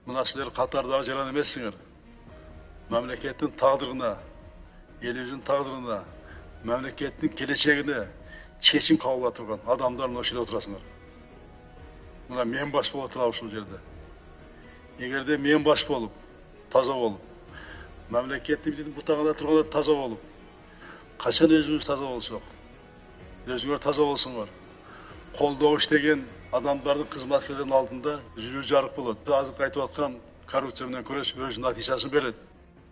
Мына силер қатардағы жаран емессіңер. Мемлекеттің тағдырына, еліміздің тағдырына, мемлекеттің келешегіне шешім қабылдап тұрған адамдар мына жерде отырасыңдар. Мына мен баш болып отырам ушул жерде. Егерде мен баш болып, таза болып, мемлекеттің бұтағында тұрғанда таза болып, қашан өзіңіз таза болсақ, өзіңер таза болсыңдар. Қолдау іштеген адамдардың қызметкерлерінің алдында жүзі жарық болады. Азыр айтып жатқан коррупция менен күреш өз натыйжасын берет.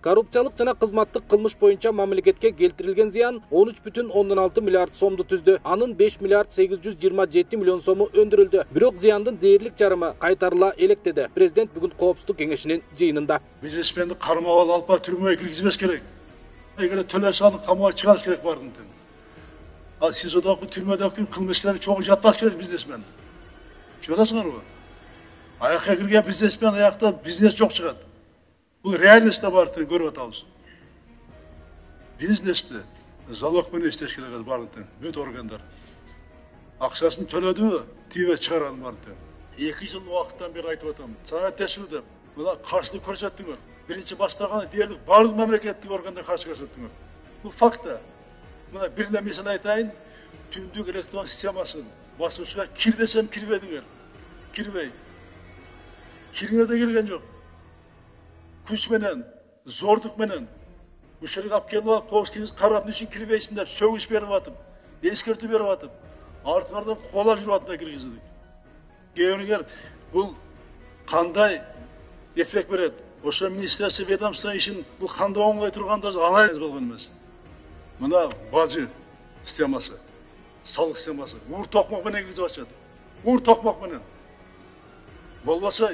Коррупциялык жана кызматтык кылмыш боюнча мамлекетке келтирилген зыян 13,6 миллиард сомду түздү. Анын 5 миллиард 827 миллион сому өндүрүлдү. Бирок зыяндын дээрлик жарымы кайтарыла элек деди президент бүгүн коопсуздук кеңешинин жыйынында. Бизнесменди кармап алып түрмөгө киргизбеш керек. Эгер төлөсө аны камакка чыгарыш керек бардын. Ал СИЗОдогу түрмөдөгү кылмыштар чогуу жатпак керек бизнесмен. Чыгасыңарбы? Аякка кирген бизнесмен аякта бизнес жок чыгат. Бұл реальностьта бардын көріп атабыз. Бизнесте залог менен иштеш керек бардын. Бүт органдар. Акчасын төлөдү, тийбе чыгарган бардын. 2 жыл убакыттан бери айтып атам. Санат текшерүү деп. Мына каршылык көрсөттүңөр. Биринчи баштаган дээрлик барлык мамлекеттик органдар каршы көрсөттүңөр. Бул факта. Мына бир нерсени айтайын. Түндүк электрон системасын басуучуга кир десем кирбедиңер. Кирбей. Кириңер да келген жок. Күч менен, зордук менен, ушерге алып келип алып, коопсуздугуңуз карап, үчүн кирбейсиң деп сөгүш берип атып, эскертүү берип атып, артыңардан кубалап жүрүп атып киргиздик. Кийинкилер бул кандай эффект берет? Ошо министрликте ведомство ишин бул кандай оңой турганда анализ болгон эмес. Мына бажы системасы, салык системасы, ур токмок менен киргизип атышат. Ур токмок менен. Болбосо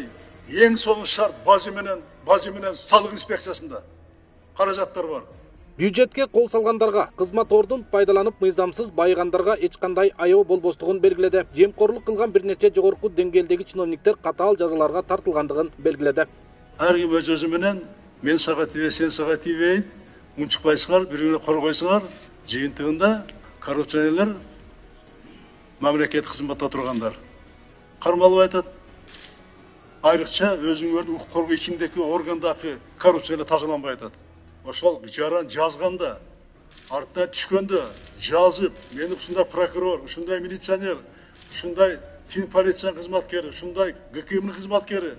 ең соңғы шарт бажы менен салык инспекциясында каражаттар бар. Бюджетке кол салгандарга, кызмат ордун пайдаланып мыйзамсыз байыгандарга эч кандай аяоо болбостугун белгиледи. Жемкорлук кылган бир нече жогорку деңгээлдеги чиновниктер катаал жазаларга тартылгандыгын белгиледи. Ар ким өз өзү менен мен сага тийбей, сен сага тийбейин, унчукпайсыңар, бири-бирине коргойсуңар. Жыйынтыгында коррупционерлер мамлекет кызматта тургандар кармалып айтат. Айрыкча өзүңөрдүн укук коргоо ичиндеги органдагы коррупцияны тазаланбай атат. Ошол жаран жазганда, артына түшкөндө жазып, мен ушундай прокурор, ушундай милиционер, ушундай тин полиция кызматкери, ушундай ГКМдин кызматкери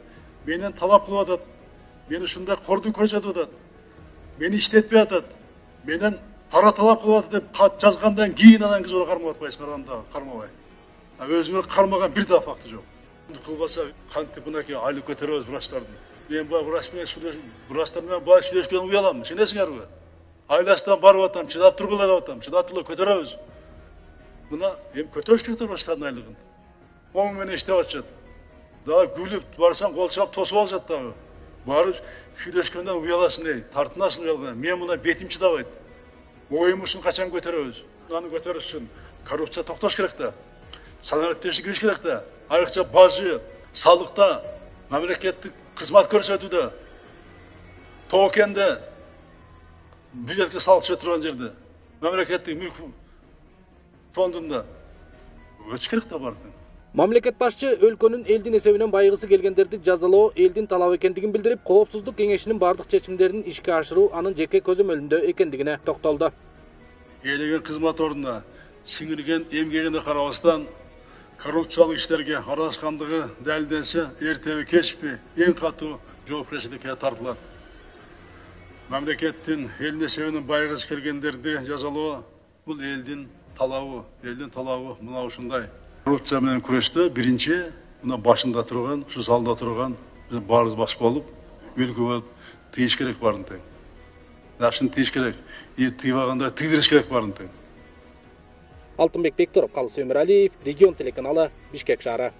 менен талап кылып атат. Мени ушундай кордун көрсөтүп атат. Мени иштетпей атат. Менен пара талап кылып атат деп кат жазгандан кийин анан кызы кармап атпайсыңар, анда кармабай. Өзүңөр кармаган бир да факты жок. Кылбаса кантип мынакей айлык көтөрөбүз врачтарды. Мен бай врач менен врачтар менен бай сүйлөшкөн уялам, сенесиңерби? Айластан барып атам, чыдап тургула деп атам, чыдап туруп көтөрөбүз. Мына эми көтөрүш керек врачтардын айлыгын. Оң менен иштеп атышат. Дагы күлүп барсаң кол чап тосуп алышат дагы. Барып сүйлөшкөндөн уяласың эй, тартынасың уялган. Мен мына бетим чыдабайт. Оюм ушун качан көтөрөбүз? Аны көтөрүш үчүн коррупция токтош керек да. Санариптеши кириш керек да. Айрыкча бажы, салыкта, мамлекеттик кызмат көрсөтүүдө, тоокенде, бюджетке салык түшө турган жерде, мамлекеттик мүлк фондунда өтүш керек да бар. Мамлекет башчы өлкөнүн элдин эсебинен байыгысы келгендерди жазалоо элдин талабы экендигин билдирип, коопсуздук кеңешинин бардык чечимдерин ишке ашыруу анын жеке көзөмөлүндө экендигине токтолду. Элеген кызмат ордуна сиңирген эмгегине карабастан коррупциялык иштерге аралашкандыгы далилденсе, эртеби кечпи эң катуу жоопкерчиликке тартылат. Мамлекеттин элдин эсебинен байыгысы келгендерди жазалоо бул элдин талабы мына ушундай. Коррупция менен күрөштө биринчи мына башында турган, ушу залда турган биз баарыбыз баш болуп, үлгү болуп тийиш керек барын тең. Жакшыны тийиш керек, тийбаганда тийдириш керек барын тең. Алтынбек Бектуров, Калыс Өмүралиев, Регион телеканалы, Бишкек шаары.